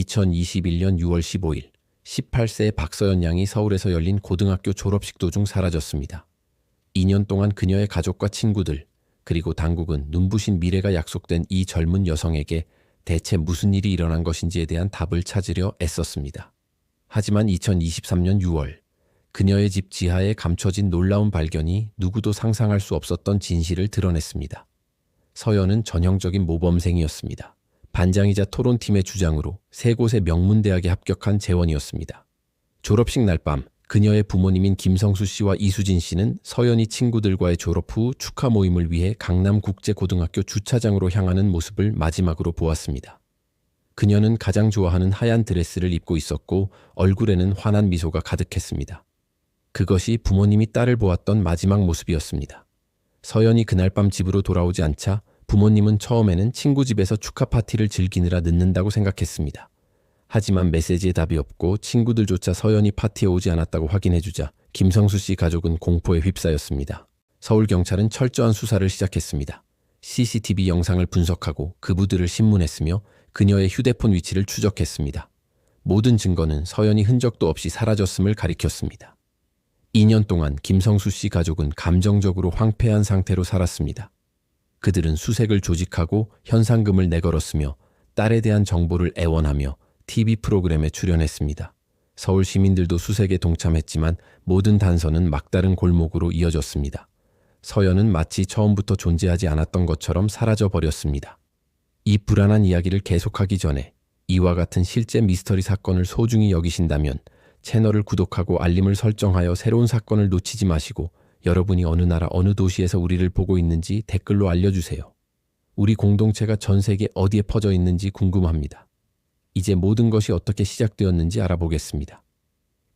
2021년 6월 15일 18세의 박서연 양이 서울에서 열린 고등학교 졸업식 도중 사라졌습니다. 2년 동안 그녀의 가족과 친구들, 그리고 당국은 눈부신 미래가 약속된 이 젊은 여성에게 대체 무슨 일이 일어난 것인지에 대한 답을 찾으려 애썼습니다. 하지만 2023년 6월 그녀의 집 지하에 감춰진 놀라운 발견이 누구도 상상할 수 없었던 진실을 드러냈습니다. 서연은 전형적인 모범생이었습니다. 반장이자 토론팀의 주장으로 세 곳의 명문대학에 합격한 재원이었습니다. 졸업식 날 밤 그녀의 부모님인 김성수 씨와 이수진 씨는 서연이 친구들과의 졸업 후 축하 모임을 위해 강남국제고등학교 주차장으로 향하는 모습을 마지막으로 보았습니다. 그녀는 가장 좋아하는 하얀 드레스를 입고 있었고 얼굴에는 환한 미소가 가득했습니다. 그것이 부모님이 딸을 보았던 마지막 모습이었습니다. 서연이 그날 밤 집으로 돌아오지 않자 부모님은 처음에는 친구 집에서 축하 파티를 즐기느라 늦는다고 생각했습니다. 하지만 메시지에 답이 없고 친구들조차 서연이 파티에 오지 않았다고 확인해주자 김성수 씨 가족은 공포에 휩싸였습니다. 서울경찰은 철저한 수사를 시작했습니다. CCTV 영상을 분석하고 그부들을 신문했으며 그녀의 휴대폰 위치를 추적했습니다. 모든 증거는 서연이 흔적도 없이 사라졌음을 가리켰습니다. 2년 동안 김성수 씨 가족은 감정적으로 황폐한 상태로 살았습니다. 그들은 수색을 조직하고 현상금을 내걸었으며 딸에 대한 정보를 애원하며 TV 프로그램에 출연했습니다. 서울 시민들도 수색에 동참했지만 모든 단서는 막다른 골목으로 이어졌습니다. 서연은 마치 처음부터 존재하지 않았던 것처럼 사라져 버렸습니다. 이 불안한 이야기를 계속하기 전에 이와 같은 실제 미스터리 사건을 소중히 여기신다면 채널을 구독하고 알림을 설정하여 새로운 사건을 놓치지 마시고 여러분이 어느 나라 어느 도시에서 우리를 보고 있는지 댓글로 알려주세요. 우리 공동체가 전 세계 어디에 퍼져 있는지 궁금합니다. 이제 모든 것이 어떻게 시작되었는지 알아보겠습니다.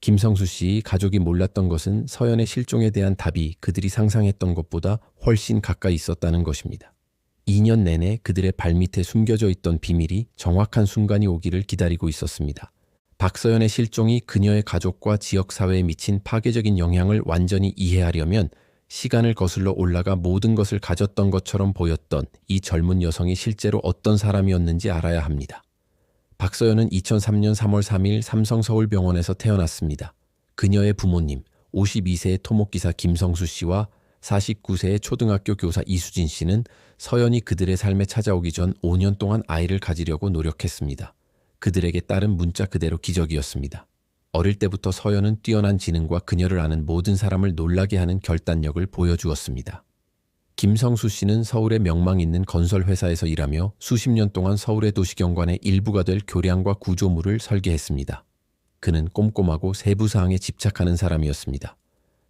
김성수 씨 가족이 몰랐던 것은 서연의 실종에 대한 답이 그들이 상상했던 것보다 훨씬 가까이 있었다는 것입니다. 2년 내내 그들의 발밑에 숨겨져 있던 비밀이 정확한 순간이 오기를 기다리고 있었습니다. 박서연의 실종이 그녀의 가족과 지역사회에 미친 파괴적인 영향을 완전히 이해하려면 시간을 거슬러 올라가 모든 것을 가졌던 것처럼 보였던 이 젊은 여성이 실제로 어떤 사람이었는지 알아야 합니다. 박서연은 2003년 3월 3일 삼성서울병원에서 태어났습니다. 그녀의 부모님, 52세의 토목기사 김성수 씨와 49세의 초등학교 교사 이수진 씨는 서연이 그들의 삶에 찾아오기 전 5년 동안 아이를 가지려고 노력했습니다. 그들에게 딸은 문자 그대로 기적이었습니다. 어릴 때부터 서연은 뛰어난 지능과 그녀를 아는 모든 사람을 놀라게 하는 결단력을 보여주었습니다. 김성수 씨는 서울의 명망 있는 건설회사에서 일하며 수십 년 동안 서울의 도시경관의 일부가 될 교량과 구조물을 설계했습니다. 그는 꼼꼼하고 세부사항에 집착하는 사람이었습니다.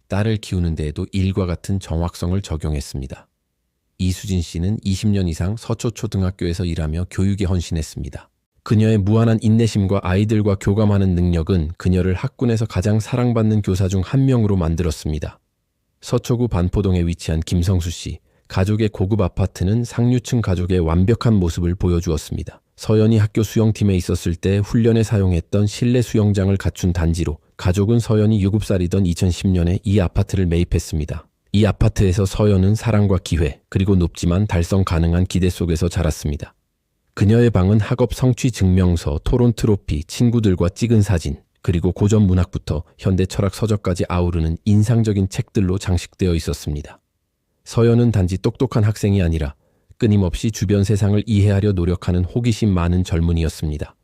딸을 키우는 데에도 일과 같은 정확성을 적용했습니다. 이수진 씨는 20년 이상 서초초등학교에서 일하며 교육에 헌신했습니다. 그녀의 무한한 인내심과 아이들과 교감하는 능력은 그녀를 학군에서 가장 사랑받는 교사 중 한 명으로 만들었습니다. 서초구 반포동에 위치한 김성수 씨, 가족의 고급 아파트는 상류층 가족의 완벽한 모습을 보여주었습니다. 서연이 학교 수영팀에 있었을 때 훈련에 사용했던 실내 수영장을 갖춘 단지로 가족은 서연이 7살이던 2010년에 이 아파트를 매입했습니다. 이 아파트에서 서연은 사랑과 기회, 그리고 높지만 달성 가능한 기대 속에서 자랐습니다. 그녀의 방은 학업 성취 증명서, 토론 트로피, 친구들과 찍은 사진, 그리고 고전 문학부터 현대 철학 서적까지 아우르는 인상적인 책들로 장식되어 있었습니다. 서연은 단지 똑똑한 학생이 아니라 끊임없이 주변 세상을 이해하려 노력하는 호기심 많은 젊은이였습니다.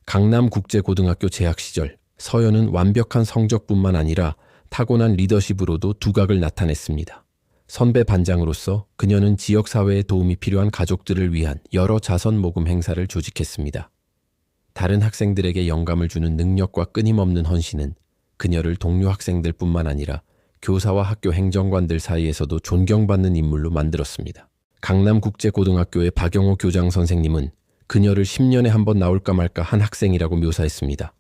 강남국제고등학교 재학 시절 서연은 완벽한 성적뿐만 아니라 타고난 리더십으로도 두각을 나타냈습니다. 선배 반장으로서 그녀는 지역사회에 도움이 필요한 가족들을 위한 여러 자선 모금 행사를 조직했습니다. 다른 학생들에게 영감을 주는 능력과 끊임없는 헌신은 그녀를 동료 학생들뿐만 아니라 교사와 학교 행정관들 사이에서도 존경받는 인물로 만들었습니다. 강남국제고등학교의 박영호 교장 선생님은 그녀를 10년에 한 번 나올까 말까 한 학생이라고 묘사했습니다.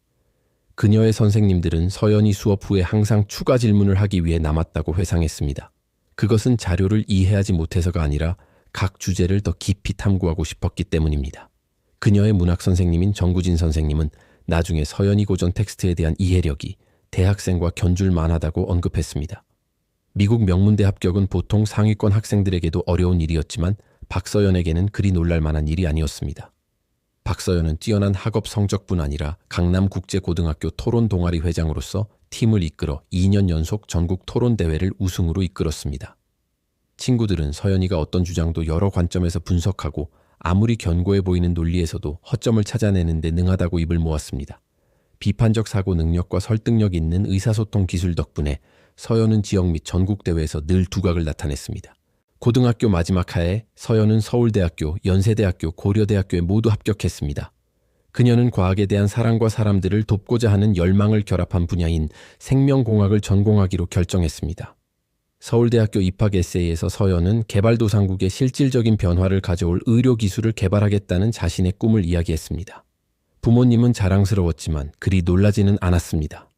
그녀의 선생님들은 서연이 수업 후에 항상 추가 질문을 하기 위해 남았다고 회상했습니다. 그것은 자료를 이해하지 못해서가 아니라 각 주제를 더 깊이 탐구하고 싶었기 때문입니다. 그녀의 문학 선생님인 정구진 선생님은 나중에 서연이 고전 텍스트에 대한 이해력이 대학생과 견줄 만하다고 언급했습니다. 미국 명문대 합격은 보통 상위권 학생들에게도 어려운 일이었지만 박서연에게는 그리 놀랄 만한 일이 아니었습니다. 박서연은 뛰어난 학업 성적뿐 아니라 강남국제고등학교 토론 동아리 회장으로서 팀을 이끌어 2년 연속 전국 토론 대회를 우승으로 이끌었습니다. 친구들은 서연이가 어떤 주장도 여러 관점에서 분석하고 아무리 견고해 보이는 논리에서도 허점을 찾아내는 데 능하다고 입을 모았습니다. 비판적 사고 능력과 설득력 있는 의사소통 기술 덕분에 서연은 지역 및 전국 대회에서 늘 두각을 나타냈습니다. 고등학교 마지막 해에 서연은 서울대학교, 연세대학교, 고려대학교에 모두 합격했습니다. 그녀는 과학에 대한 사랑과 사람들을 돕고자 하는 열망을 결합한 분야인 생명공학을 전공하기로 결정했습니다. 서울대학교 입학 에세이에서 서연은 개발도상국의 실질적인 변화를 가져올 의료기술을 개발하겠다는 자신의 꿈을 이야기했습니다. 부모님은 자랑스러웠지만 그리 놀라지는 않았습니다.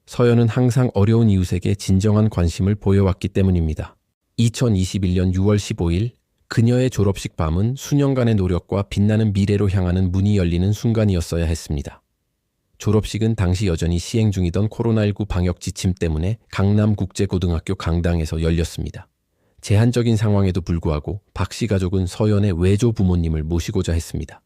서연은 항상 어려운 이웃에게 진정한 관심을 보여왔기 때문입니다. 2021년 6월 15일 그녀의 졸업식 밤은 수년간의 노력과 빛나는 미래로 향하는 문이 열리는 순간이었어야 했습니다. 졸업식은 당시 여전히 시행 중이던 코로나19 방역 지침 때문에 강남국제고등학교 강당에서 열렸습니다. 제한적인 상황에도 불구하고 박 씨 가족은 서연의 외조 부모님을 모시고자 했습니다.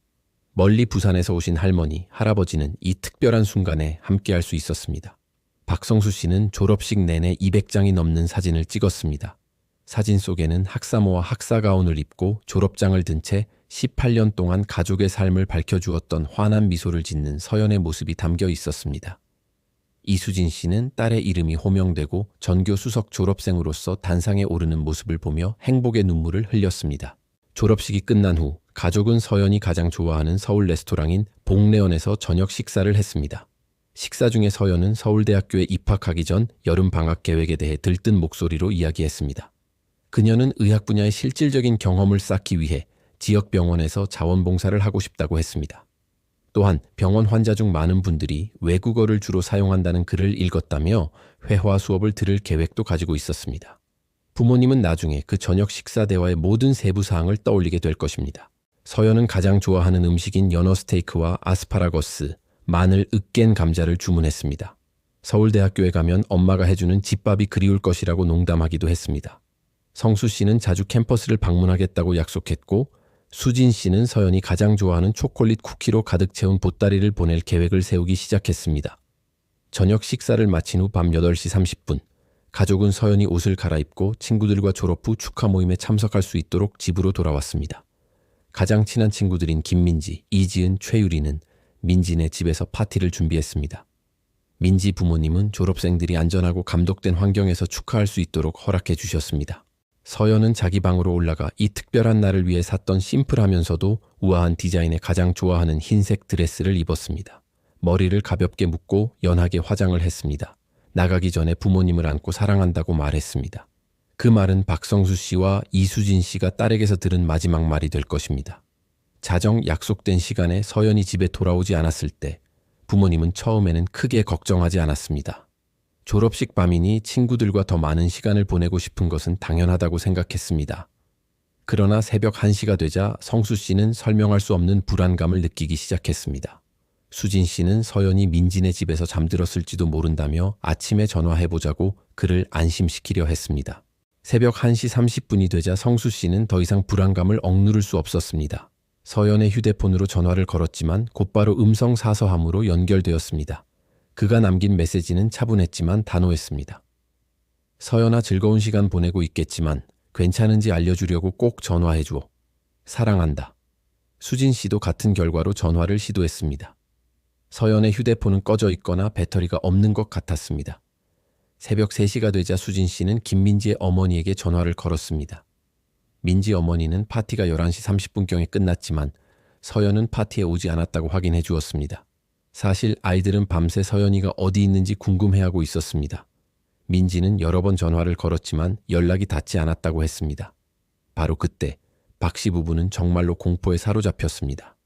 멀리 부산에서 오신 할머니, 할아버지는 이 특별한 순간에 함께할 수 있었습니다. 박성수 씨는 졸업식 내내 200장이 넘는 사진을 찍었습니다. 사진 속에는 학사모와 학사가운을 입고 졸업장을 든 채 18년 동안 가족의 삶을 밝혀주었던 환한 미소를 짓는 서연의 모습이 담겨 있었습니다. 이수진 씨는 딸의 이름이 호명되고 전교 수석 졸업생으로서 단상에 오르는 모습을 보며 행복의 눈물을 흘렸습니다. 졸업식이 끝난 후 가족은 서연이 가장 좋아하는 서울 레스토랑인 복래원에서 저녁 식사를 했습니다. 식사 중에 서연은 서울대학교에 입학하기 전 여름 방학 계획에 대해 들뜬 목소리로 이야기했습니다. 그녀는 의학 분야의 실질적인 경험을 쌓기 위해 지역 병원에서 자원봉사를 하고 싶다고 했습니다. 또한 병원 환자 중 많은 분들이 외국어를 주로 사용한다는 글을 읽었다며 회화 수업을 들을 계획도 가지고 있었습니다. 부모님은 나중에 그 저녁 식사 대화의 모든 세부 사항을 떠올리게 될 것입니다. 서연은 가장 좋아하는 음식인 연어 스테이크와 아스파라거스, 마늘, 으깬 감자를 주문했습니다. 서울대학교에 가면 엄마가 해주는 집밥이 그리울 것이라고 농담하기도 했습니다. 성수 씨는 자주 캠퍼스를 방문하겠다고 약속했고 수진 씨는 서연이 가장 좋아하는 초콜릿 쿠키로 가득 채운 보따리를 보낼 계획을 세우기 시작했습니다. 저녁 식사를 마친 후 밤 8시 30분 가족은 서연이 옷을 갈아입고 친구들과 졸업 후 축하 모임에 참석할 수 있도록 집으로 돌아왔습니다. 가장 친한 친구들인 김민지, 이지은, 최유리는 민지네 집에서 파티를 준비했습니다. 민지 부모님은 졸업생들이 안전하고 감독된 환경에서 축하할 수 있도록 허락해 주셨습니다. 서연은 자기 방으로 올라가 이 특별한 날을 위해 샀던 심플하면서도 우아한 디자인의 가장 좋아하는 흰색 드레스를 입었습니다. 머리를 가볍게 묶고 연하게 화장을 했습니다. 나가기 전에 부모님을 안고 사랑한다고 말했습니다. 그 말은 박성수 씨와 이수진 씨가 딸에게서 들은 마지막 말이 될 것입니다. 자정 약속된 시간에 서연이 집에 돌아오지 않았을 때 부모님은 처음에는 크게 걱정하지 않았습니다. 졸업식 밤이니 친구들과 더 많은 시간을 보내고 싶은 것은 당연하다고 생각했습니다. 그러나 새벽 1시가 되자 성수 씨는 설명할 수 없는 불안감을 느끼기 시작했습니다. 수진 씨는 서연이 민지네 집에서 잠들었을지도 모른다며 아침에 전화해보자고 그를 안심시키려 했습니다. 새벽 1시 30분이 되자 성수 씨는 더 이상 불안감을 억누를 수 없었습니다. 서연의 휴대폰으로 전화를 걸었지만 곧바로 음성 사서함으로 연결되었습니다. 그가 남긴 메시지는 차분했지만 단호했습니다. 서연아, 즐거운 시간 보내고 있겠지만 괜찮은지 알려주려고 꼭 전화해줘. 사랑한다. 수진 씨도 같은 결과로 전화를 시도했습니다. 서연의 휴대폰은 꺼져 있거나 배터리가 없는 것 같았습니다. 새벽 3시가 되자 수진 씨는 김민지의 어머니에게 전화를 걸었습니다. 민지 어머니는 파티가 11시 30분경에 끝났지만 서연은 파티에 오지 않았다고 확인해 주었습니다. 사실 아이들은 밤새 서연이가 어디 있는지 궁금해하고 있었습니다. 민지는 여러 번 전화를 걸었지만 연락이 닿지 않았다고 했습니다. 바로 그때 박 씨 부부는 정말로 공포에 사로잡혔습니다.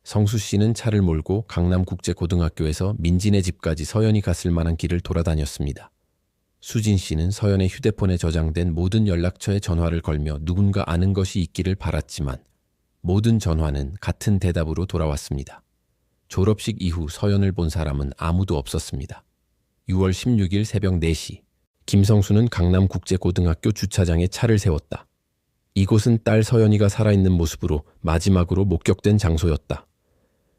성수 씨는 차를 몰고 강남국제고등학교에서 민지네 집까지 서연이 갔을 만한 길을 돌아다녔습니다. 수진 씨는 서연의 휴대폰에 저장된 모든 연락처에 전화를 걸며 누군가 아는 것이 있기를 바랐지만 모든 전화는 같은 대답으로 돌아왔습니다. 졸업식 이후 서연을 본 사람은 아무도 없었습니다. 6월 16일 새벽 4시, 김성수는 강남국제고등학교 주차장에 차를 세웠다. 이곳은 딸 서연이가 살아있는 모습으로 마지막으로 목격된 장소였다.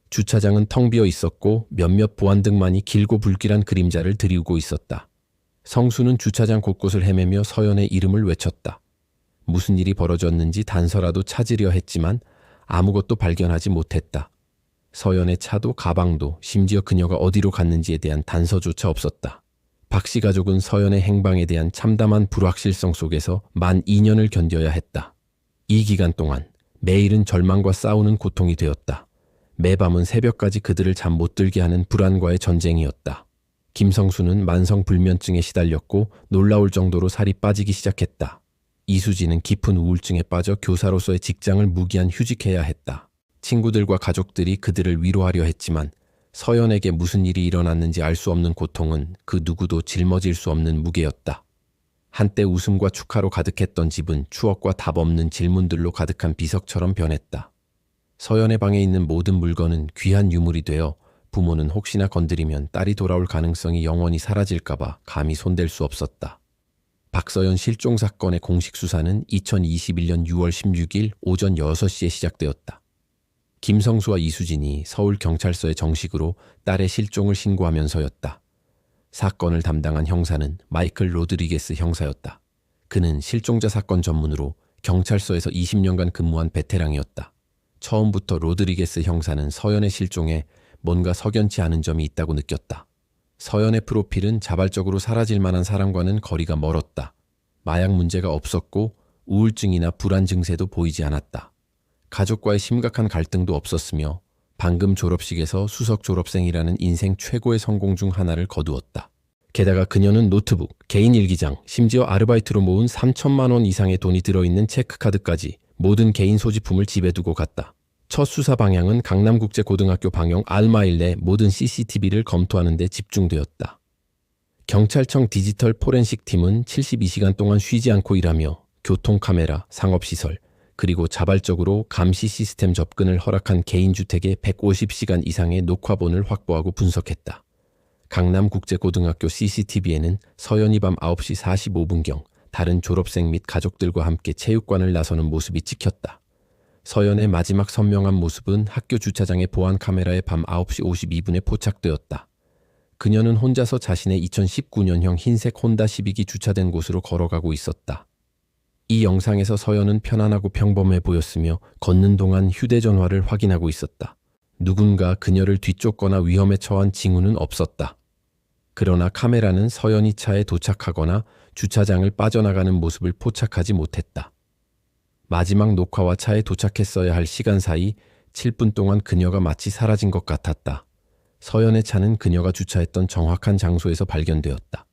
주차장은 텅 비어 있었고 몇몇 보안등만이 길고 불길한 그림자를 드리우고 있었다. 성수는 주차장 곳곳을 헤매며 서연의 이름을 외쳤다. 무슨 일이 벌어졌는지 단서라도 찾으려 했지만 아무것도 발견하지 못했다. 서연의 차도 가방도 심지어 그녀가 어디로 갔는지에 대한 단서조차 없었다. 박씨 가족은 서연의 행방에 대한 참담한 불확실성 속에서 만 2년을 견뎌야 했다. 이 기간 동안 매일은 절망과 싸우는 고통이 되었다. 매밤은 새벽까지 그들을 잠 못 들게 하는 불안과의 전쟁이었다. 김성수는 만성불면증에 시달렸고 놀라울 정도로 살이 빠지기 시작했다. 이수지는 깊은 우울증에 빠져 교사로서의 직장을 무기한 휴직해야 했다. 친구들과 가족들이 그들을 위로하려 했지만 서연에게 무슨 일이 일어났는지 알 수 없는 고통은 그 누구도 짊어질 수 없는 무게였다. 한때 웃음과 축하로 가득했던 집은 추억과 답 없는 질문들로 가득한 비석처럼 변했다. 서연의 방에 있는 모든 물건은 귀한 유물이 되어 부모는 혹시나 건드리면 딸이 돌아올 가능성이 영원히 사라질까봐 감히 손댈 수 없었다. 박서연 실종 사건의 공식 수사는 2021년 6월 16일 오전 6시에 시작되었다. 김성수와 이수진이 서울경찰서에 정식으로 딸의 실종을 신고하면서였다. 사건을 담당한 형사는 마이클 로드리게스 형사였다. 그는 실종자 사건 전문으로 경찰서에서 20년간 근무한 베테랑이었다. 처음부터 로드리게스 형사는 서연의 실종에 뭔가 석연치 않은 점이 있다고 느꼈다. 서연의 프로필은 자발적으로 사라질 만한 사람과는 거리가 멀었다. 마약 문제가 없었고 우울증이나 불안 증세도 보이지 않았다. 가족과의 심각한 갈등도 없었으며 방금 졸업식에서 수석 졸업생이라는 인생 최고의 성공 중 하나를 거두었다. 게다가 그녀는 노트북, 개인 일기장, 심지어 아르바이트로 모은 3천만 원 이상의 돈이 들어있는 체크카드까지 모든 개인 소지품을 집에 두고 갔다. 첫 수사 방향은 강남국제고등학교 방역 알마일 내 모든 CCTV를 검토하는 데 집중되었다. 경찰청 디지털 포렌식 팀은 72시간 동안 쉬지 않고 일하며 교통카메라, 상업시설, 그리고 자발적으로 감시 시스템 접근을 허락한 개인주택의 150시간 이상의 녹화본을 확보하고 분석했다. 강남국제고등학교 CCTV에는 서연이 밤 9시 45분경 다른 졸업생 및 가족들과 함께 체육관을 나서는 모습이 찍혔다. 서연의 마지막 선명한 모습은 학교 주차장의 보안 카메라에 밤 9시 52분에 포착되었다. 그녀는 혼자서 자신의 2019년형 흰색 혼다 시빅이 주차된 곳으로 걸어가고 있었다. 이 영상에서 서연은 편안하고 평범해 보였으며 걷는 동안 휴대전화를 확인하고 있었다. 누군가 그녀를 뒤쫓거나 위험에 처한 징후는 없었다. 그러나 카메라는 서연이 차에 도착하거나 주차장을 빠져나가는 모습을 포착하지 못했다. 마지막 녹화와 차에 도착했어야 할 시간 사이 7분 동안 그녀가 마치 사라진 것 같았다. 서연의 차는 그녀가 주차했던 정확한 장소에서 발견되었다.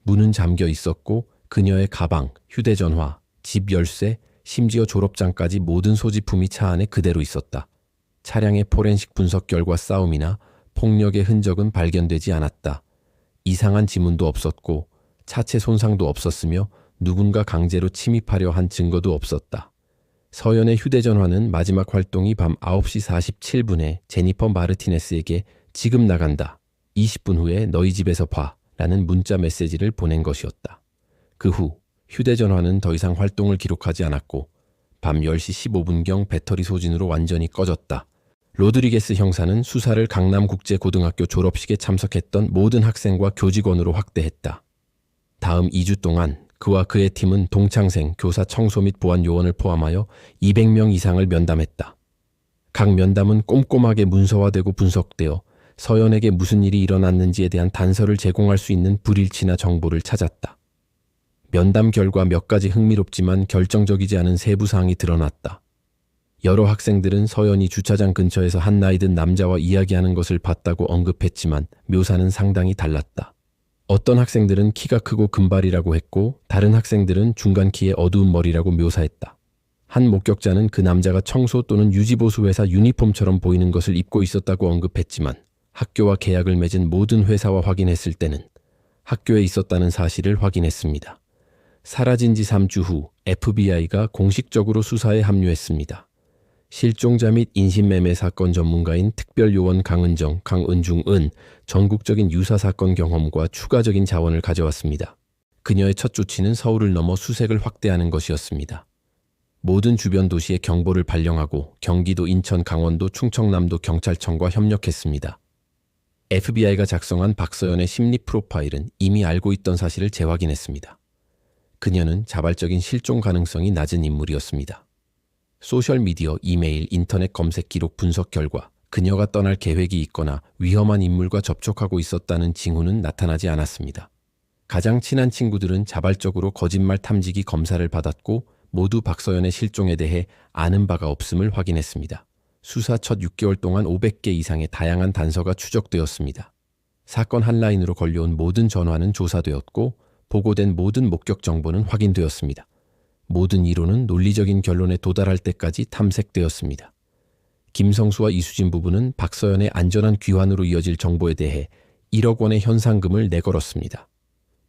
문은 잠겨 있었고 그녀의 가방, 휴대전화, 집 열쇠, 심지어 졸업장까지 모든 소지품이 차 안에 그대로 있었다. 차량의 포렌식 분석 결과 싸움이나 폭력의 흔적은 발견되지 않았다. 이상한 지문도 없었고 차체 손상도 없었으며 누군가 강제로 침입하려 한 증거도 없었다. 서연의 휴대전화는 마지막 활동이 밤 9시 47분에 제니퍼 마르티네스에게 지금 나간다. 20분 후에 너희 집에서 봐. 라는 문자 메시지를 보낸 것이었다. 그 후 휴대전화는 더 이상 활동을 기록하지 않았고 밤 10시 15분경 배터리 소진으로 완전히 꺼졌다. 로드리게스 형사는 수사를 강남국제고등학교 졸업식에 참석했던 모든 학생과 교직원으로 확대했다. 다음 2주 동안 그와 그의 팀은 동창생, 교사, 청소 및 보안 요원을 포함하여 200명 이상을 면담했다. 각 면담은 꼼꼼하게 문서화되고 분석되어 서연에게 무슨 일이 일어났는지에 대한 단서를 제공할 수 있는 불일치나 정보를 찾았다. 면담 결과 몇 가지 흥미롭지만 결정적이지 않은 세부사항이 드러났다. 여러 학생들은 서연이 주차장 근처에서 한 나이든 남자와 이야기하는 것을 봤다고 언급했지만 묘사는 상당히 달랐다. 어떤 학생들은 키가 크고 금발이라고 했고 다른 학생들은 중간 키에 어두운 머리라고 묘사했다. 한 목격자는 그 남자가 청소 또는 유지보수 회사 유니폼처럼 보이는 것을 입고 있었다고 언급했지만 학교와 계약을 맺은 모든 회사와 확인했을 때는 학교에 있었다는 사실을 확인했습니다. 사라진 지 3주 후 FBI가 공식적으로 수사에 합류했습니다. 실종자 및 인신매매 사건 전문가인 특별요원 강은중은 전국적인 유사 사건 경험과 추가적인 자원을 가져왔습니다. 그녀의 첫 조치는 서울을 넘어 수색을 확대하는 것이었습니다. 모든 주변 도시에 경보를 발령하고 경기도, 인천, 강원도, 충청남도 경찰청과 협력했습니다. FBI가 작성한 박서연의 심리 프로파일은 이미 알고 있던 사실을 재확인했습니다. 그녀는 자발적인 실종 가능성이 낮은 인물이었습니다. 소셜미디어, 이메일, 인터넷 검색 기록 분석 결과 그녀가 떠날 계획이 있거나 위험한 인물과 접촉하고 있었다는 징후는 나타나지 않았습니다. 가장 친한 친구들은 자발적으로 거짓말 탐지기 검사를 받았고 모두 박서연의 실종에 대해 아는 바가 없음을 확인했습니다. 수사 첫 6개월 동안 500개 이상의 다양한 단서가 추적되었습니다. 사건 한라인으로 걸려온 모든 전화는 조사되었고 보고된 모든 목격 정보는 확인되었습니다. 모든 이론은 논리적인 결론에 도달할 때까지 탐색되었습니다. 김성수와 이수진 부부는 박서연의 안전한 귀환으로 이어질 정보에 대해 1억 원의 현상금을 내걸었습니다.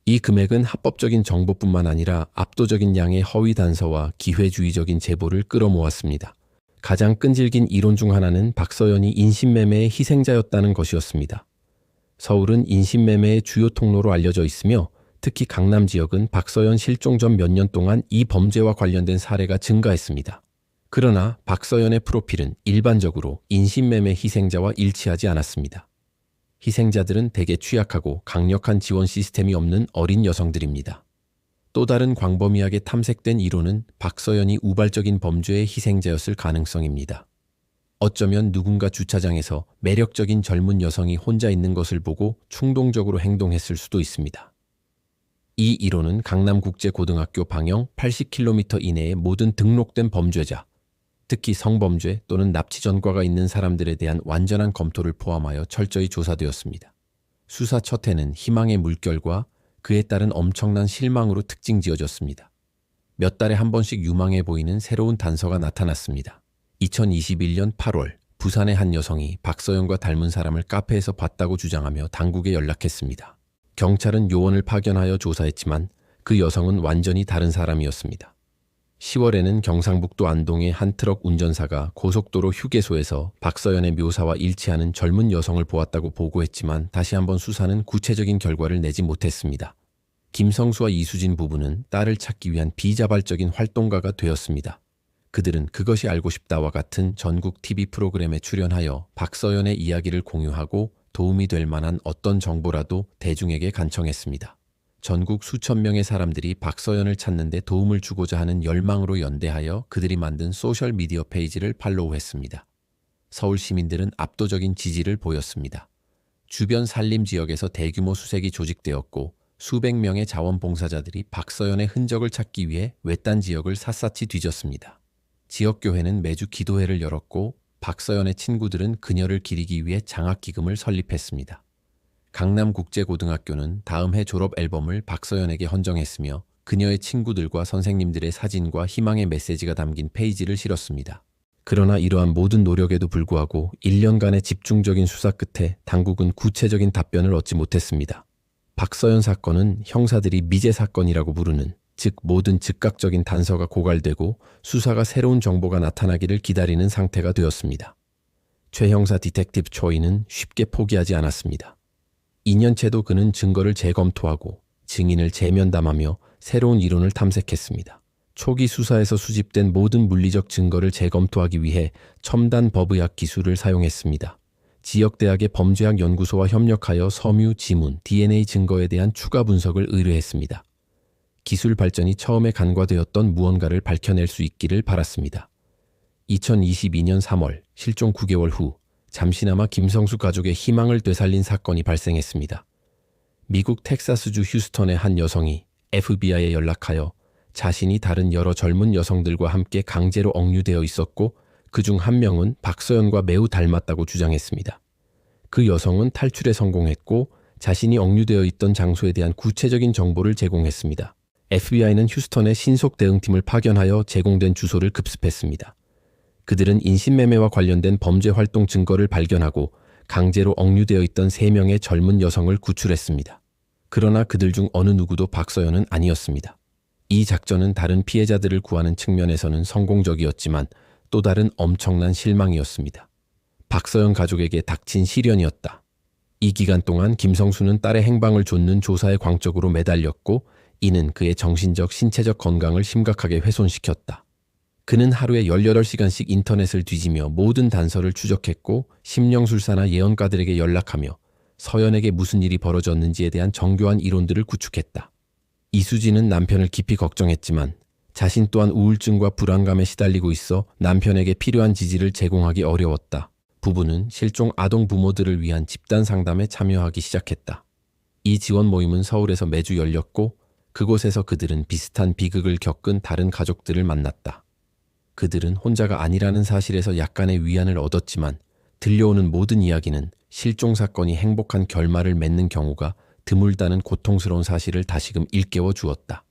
이 금액은 합법적인 정보뿐만 아니라 압도적인 양의 허위 단서와 기회주의적인 제보를 끌어모았습니다. 가장 끈질긴 이론 중 하나는 박서연이 인신매매의 희생자였다는 것이었습니다. 서울은 인신매매의 주요 통로로 알려져 있으며 특히 강남 지역은 박서연 실종 전 몇 년 동안 이 범죄와 관련된 사례가 증가했습니다. 그러나 박서연의 프로필은 일반적으로 인신매매 희생자와 일치하지 않았습니다. 희생자들은 대개 취약하고 강력한 지원 시스템이 없는 어린 여성들입니다. 또 다른 광범위하게 탐색된 이론은 박서연이 우발적인 범죄의 희생자였을 가능성입니다. 어쩌면 누군가 주차장에서 매력적인 젊은 여성이 혼자 있는 것을 보고 충동적으로 행동했을 수도 있습니다. 이 이론은 강남국제고등학교 방형 80km 이내의 모든 등록된 범죄자, 특히 성범죄 또는 납치 전과가 있는 사람들에 대한 완전한 검토를 포함하여 철저히 조사되었습니다. 수사 첫 해는 희망의 물결과 그에 따른 엄청난 실망으로 특징 지어졌습니다. 몇 달에 한 번씩 유망해 보이는 새로운 단서가 나타났습니다. 2021년 8월 부산의 한 여성이 박서연과 닮은 사람을 카페에서 봤다고 주장하며 당국에 연락했습니다. 경찰은 요원을 파견하여 조사했지만 그 여성은 완전히 다른 사람이었습니다. 10월에는 경상북도 안동의 한 트럭 운전사가 고속도로 휴게소에서 박서연의 묘사와 일치하는 젊은 여성을 보았다고 보고했지만 다시 한번 수사는 구체적인 결과를 내지 못했습니다. 김성수와 이수진 부부는 딸을 찾기 위한 비자발적인 활동가가 되었습니다. 그들은 그것이 알고 싶다와 같은 전국 TV 프로그램에 출연하여 박서연의 이야기를 공유하고 도움이 될 만한 어떤 정보라도 대중에게 간청했습니다. 전국 수천 명의 사람들이 박서연을 찾는 데 도움을 주고자 하는 열망으로 연대하여 그들이 만든 소셜미디어 페이지를 팔로우했습니다. 서울 시민들은 압도적인 지지를 보였습니다. 주변 산림 지역에서 대규모 수색이 조직되었고 수백 명의 자원봉사자들이 박서연의 흔적을 찾기 위해 외딴 지역을 샅샅이 뒤졌습니다. 지역교회는 매주 기도회를 열었고 박서연의 친구들은 그녀를 기리기 위해 장학기금을 설립했습니다. 강남국제고등학교는 다음 해 졸업 앨범을 박서연에게 헌정했으며 그녀의 친구들과 선생님들의 사진과 희망의 메시지가 담긴 페이지를 실었습니다. 그러나 이러한 모든 노력에도 불구하고 1년간의 집중적인 수사 끝에 당국은 구체적인 답변을 얻지 못했습니다. 박서연 사건은 형사들이 미제 사건이라고 부르는, 즉 모든 즉각적인 단서가 고갈되고 수사가 새로운 정보가 나타나기를 기다리는 상태가 되었습니다. 최 형사 디텍티브 초이는 쉽게 포기하지 않았습니다. 2년째도 그는 증거를 재검토하고 증인을 재면담하며 새로운 이론을 탐색했습니다. 초기 수사에서 수집된 모든 물리적 증거를 재검토하기 위해 첨단 법의학 기술을 사용했습니다. 지역대학의 범죄학 연구소와 협력하여 섬유, 지문, DNA 증거에 대한 추가 분석을 의뢰했습니다. 기술 발전이 처음에 간과되었던 무언가를 밝혀낼 수 있기를 바랐습니다. 2022년 3월, 실종 9개월 후 잠시나마 김성수 가족의 희망을 되살린 사건이 발생했습니다. 미국 텍사스주 휴스턴의 한 여성이 FBI에 연락하여 자신이 다른 여러 젊은 여성들과 함께 강제로 억류되어 있었고 그중 한 명은 박서연과 매우 닮았다고 주장했습니다. 그 여성은 탈출에 성공했고 자신이 억류되어 있던 장소에 대한 구체적인 정보를 제공했습니다. FBI는 휴스턴에 신속 대응팀을 파견하여 제공된 주소를 급습했습니다. 그들은 인신매매와 관련된 범죄 활동 증거를 발견하고 강제로 억류되어 있던 3명의 젊은 여성을 구출했습니다. 그러나 그들 중 어느 누구도 박서연은 아니었습니다. 이 작전은 다른 피해자들을 구하는 측면에서는 성공적이었지만 또 다른 엄청난 실망이었습니다. 박서연 가족에게 닥친 시련이었다. 이 기간 동안 김성수는 딸의 행방을 좇는 조사에 광적으로 매달렸고 이는 그의 정신적, 신체적 건강을 심각하게 훼손시켰다. 그는 하루에 18시간씩 인터넷을 뒤지며 모든 단서를 추적했고 심령술사나 예언가들에게 연락하며 서연에게 무슨 일이 벌어졌는지에 대한 정교한 이론들을 구축했다. 이수진은 남편을 깊이 걱정했지만 자신 또한 우울증과 불안감에 시달리고 있어 남편에게 필요한 지지를 제공하기 어려웠다. 부부는 실종 아동 부모들을 위한 집단 상담에 참여하기 시작했다. 이 지원 모임은 서울에서 매주 열렸고 그곳에서 그들은 비슷한 비극을 겪은 다른 가족들을 만났다. 그들은 혼자가 아니라는 사실에서 약간의 위안을 얻었지만 들려오는 모든 이야기는 실종 사건이 행복한 결말을 맺는 경우가 드물다는 고통스러운 사실을 다시금 일깨워 주었다.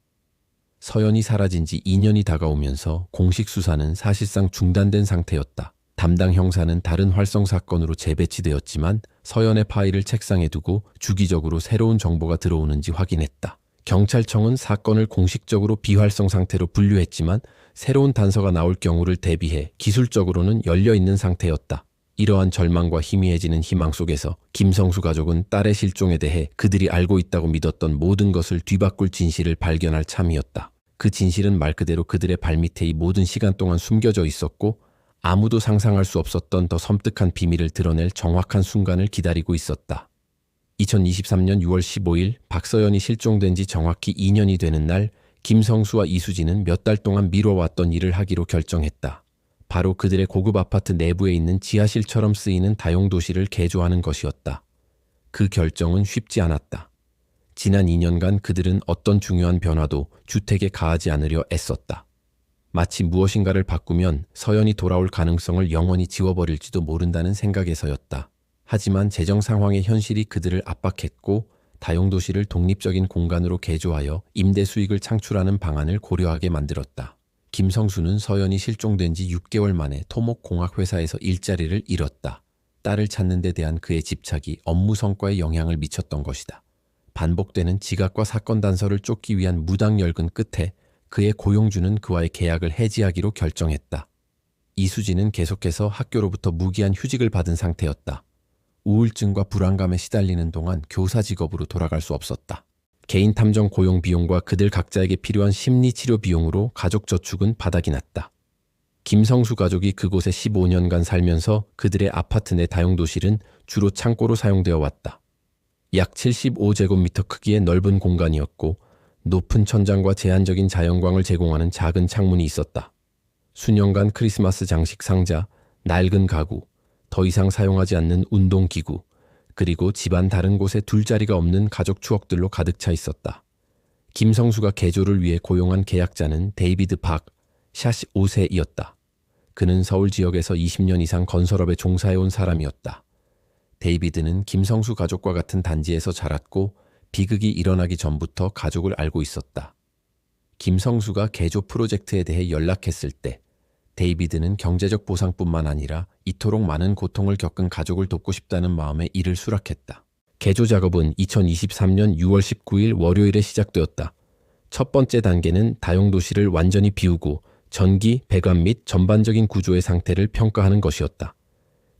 서연이 사라진 지 2년이 다가오면서 공식 수사는 사실상 중단된 상태였다. 담당 형사는 다른 활성 사건으로 재배치되었지만 서연의 파일을 책상에 두고 주기적으로 새로운 정보가 들어오는지 확인했다. 경찰청은 사건을 공식적으로 비활성 상태로 분류했지만 새로운 단서가 나올 경우를 대비해 기술적으로는 열려있는 상태였다. 이러한 절망과 희미해지는 희망 속에서 김성수 가족은 딸의 실종에 대해 그들이 알고 있다고 믿었던 모든 것을 뒤바꿀 진실을 발견할 참이었다. 그 진실은 말 그대로 그들의 발밑에 이 모든 시간 동안 숨겨져 있었고 아무도 상상할 수 없었던 더 섬뜩한 비밀을 드러낼 정확한 순간을 기다리고 있었다. 2023년 6월 15일 박서연이 실종된 지 정확히 2년이 되는 날 김성수와 이수진은 몇 달 동안 미뤄왔던 일을 하기로 결정했다. 바로 그들의 고급 아파트 내부에 있는 지하실처럼 쓰이는 다용도실을 개조하는 것이었다. 그 결정은 쉽지 않았다. 지난 2년간 그들은 어떤 중요한 변화도 주택에 가하지 않으려 애썼다. 마치 무엇인가를 바꾸면 서연이 돌아올 가능성을 영원히 지워버릴지도 모른다는 생각에서였다. 하지만 재정 상황의 현실이 그들을 압박했고 다용도실을 독립적인 공간으로 개조하여 임대 수익을 창출하는 방안을 고려하게 만들었다. 김성수는 서연이 실종된 지 6개월 만에 토목공학회사에서 일자리를 잃었다. 딸을 찾는 데 대한 그의 집착이 업무 성과에 영향을 미쳤던 것이다. 반복되는 지각과 사건 단서를 쫓기 위한 무당열근 끝에 그의 고용주는 그와의 계약을 해지하기로 결정했다. 이수진은 계속해서 학교로부터 무기한 휴직을 받은 상태였다. 우울증과 불안감에 시달리는 동안 교사 직업으로 돌아갈 수 없었다. 개인 탐정 고용 비용과 그들 각자에게 필요한 심리치료 비용으로 가족 저축은 바닥이 났다. 김성수 가족이 그곳에 15년간 살면서 그들의 아파트 내 다용도실은 주로 창고로 사용되어 왔다. 약 75제곱미터 크기의 넓은 공간이었고 높은 천장과 제한적인 자연광을 제공하는 작은 창문이 있었다. 수년간 크리스마스 장식 상자, 낡은 가구, 더 이상 사용하지 않는 운동기구, 그리고 집안 다른 곳에 둘 자리가 없는 가족 추억들로 가득 차 있었다. 김성수가 개조를 위해 고용한 계약자는 데이비드 박, 샷 5세이었다. 그는 서울 지역에서 20년 이상 건설업에 종사해온 사람이었다. 데이비드는 김성수 가족과 같은 단지에서 자랐고 비극이 일어나기 전부터 가족을 알고 있었다. 김성수가 개조 프로젝트에 대해 연락했을 때 데이비드는 경제적 보상뿐만 아니라 이토록 많은 고통을 겪은 가족을 돕고 싶다는 마음에 이를 수락했다. 개조 작업은 2023년 6월 19일 월요일에 시작되었다. 첫 번째 단계는 다용도실을 완전히 비우고 전기, 배관 및 전반적인 구조의 상태를 평가하는 것이었다.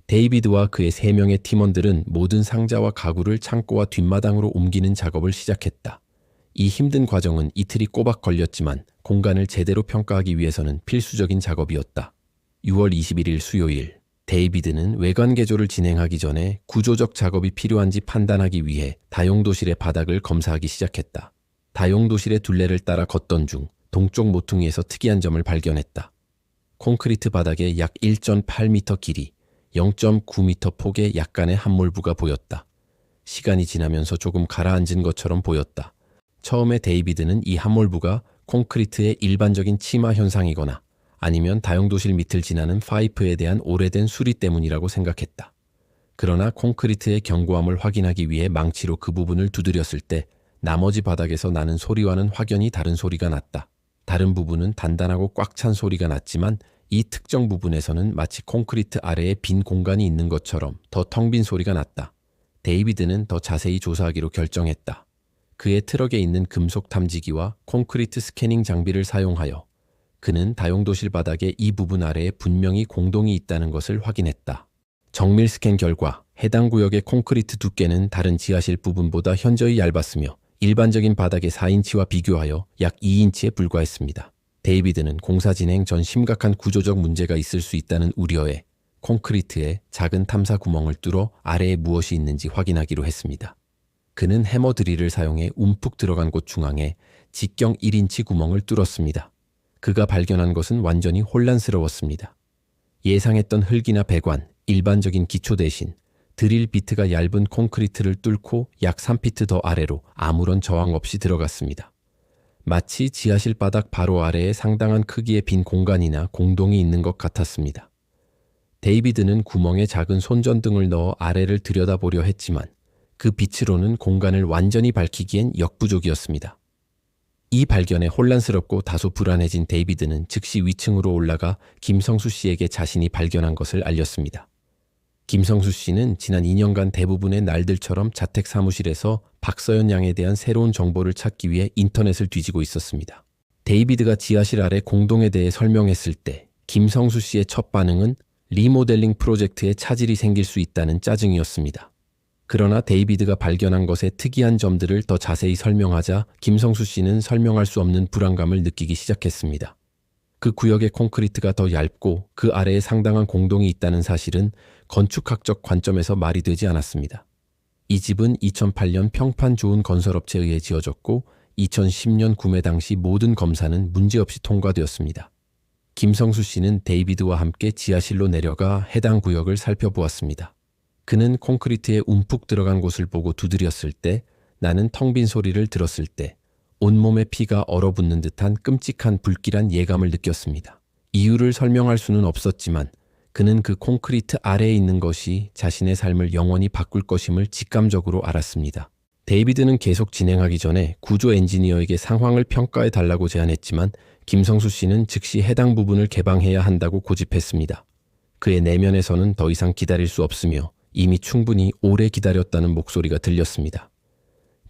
데이비드와 그의 3명의 팀원들은 모든 상자와 가구를 창고와 뒷마당으로 옮기는 작업을 시작했다. 이 힘든 과정은 이틀이 꼬박 걸렸지만 공간을 제대로 평가하기 위해서는 필수적인 작업이었다. 6월 21일 수요일, 데이비드는 외관 개조를 진행하기 전에 구조적 작업이 필요한지 판단하기 위해 다용도실의 바닥을 검사하기 시작했다. 다용도실의 둘레를 따라 걷던 중 동쪽 모퉁이에서 특이한 점을 발견했다. 콘크리트 바닥에 약 1.8m 길이, 0.9m 폭의 약간의 함몰부가 보였다. 시간이 지나면서 조금 가라앉은 것처럼 보였다. 처음에 데이비드는 이 함몰부가 콘크리트의 일반적인 침하 현상이거나 아니면 다용도실 밑을 지나는 파이프에 대한 오래된 수리 때문이라고 생각했다. 그러나 콘크리트의 견고함을 확인하기 위해 망치로 그 부분을 두드렸을 때 나머지 바닥에서 나는 소리와는 확연히 다른 소리가 났다. 다른 부분은 단단하고 꽉 찬 소리가 났지만 이 특정 부분에서는 마치 콘크리트 아래에 빈 공간이 있는 것처럼 더 텅 빈 소리가 났다. 데이비드는 더 자세히 조사하기로 결정했다. 그의 트럭에 있는 금속 탐지기와 콘크리트 스캐닝 장비를 사용하여 그는 다용도실 바닥의 이 부분 아래에 분명히 공동이 있다는 것을 확인했다. 정밀 스캔 결과 해당 구역의 콘크리트 두께는 다른 지하실 부분보다 현저히 얇았으며 일반적인 바닥의 4인치와 비교하여 약 2인치에 불과했습니다. 데이비드는 공사 진행 전 심각한 구조적 문제가 있을 수 있다는 우려에 콘크리트에 작은 탐사 구멍을 뚫어 아래에 무엇이 있는지 확인하기로 했습니다. 그는 해머 드릴을 사용해 움푹 들어간 곳 중앙에 직경 1인치 구멍을 뚫었습니다. 그가 발견한 것은 완전히 혼란스러웠습니다. 예상했던 흙이나 배관, 일반적인 기초 대신 드릴 비트가 얇은 콘크리트를 뚫고 약 3피트 더 아래로 아무런 저항 없이 들어갔습니다. 마치 지하실 바닥 바로 아래에 상당한 크기의 빈 공간이나 공동이 있는 것 같았습니다. 데이비드는 구멍에 작은 손전등을 넣어 아래를 들여다보려 했지만 그 빛으로는 공간을 완전히 밝히기엔 역부족이었습니다. 이 발견에 혼란스럽고 다소 불안해진 데이비드는 즉시 위층으로 올라가 김성수 씨에게 자신이 발견한 것을 알렸습니다. 김성수 씨는 지난 2년간 대부분의 날들처럼 자택 사무실에서 박서연 양에 대한 새로운 정보를 찾기 위해 인터넷을 뒤지고 있었습니다. 데이비드가 지하실 아래 공동에 대해 설명했을 때 김성수 씨의 첫 반응은 리모델링 프로젝트에 차질이 생길 수 있다는 짜증이었습니다. 그러나 데이비드가 발견한 것의 특이한 점들을 더 자세히 설명하자 김성수 씨는 설명할 수 없는 불안감을 느끼기 시작했습니다. 그 구역의 콘크리트가 더 얇고 그 아래에 상당한 공동이 있다는 사실은 건축학적 관점에서 말이 되지 않았습니다. 이 집은 2008년 평판 좋은 건설업체에 의해 지어졌고 2010년 구매 당시 모든 검사는 문제없이 통과되었습니다. 김성수 씨는 데이비드와 함께 지하실로 내려가 해당 구역을 살펴보았습니다. 그는 콘크리트에 움푹 들어간 곳을 보고 두드렸을 때, 나는 텅 빈 소리를 들었을 때 온몸에 피가 얼어붙는 듯한 끔찍한 불길한 예감을 느꼈습니다. 이유를 설명할 수는 없었지만 그는 그 콘크리트 아래에 있는 것이 자신의 삶을 영원히 바꿀 것임을 직감적으로 알았습니다. 데이비드는 계속 진행하기 전에 구조 엔지니어에게 상황을 평가해 달라고 제안했지만 김성수 씨는 즉시 해당 부분을 개방해야 한다고 고집했습니다. 그의 내면에서는 더 이상 기다릴 수 없으며 이미 충분히 오래 기다렸다는 목소리가 들렸습니다.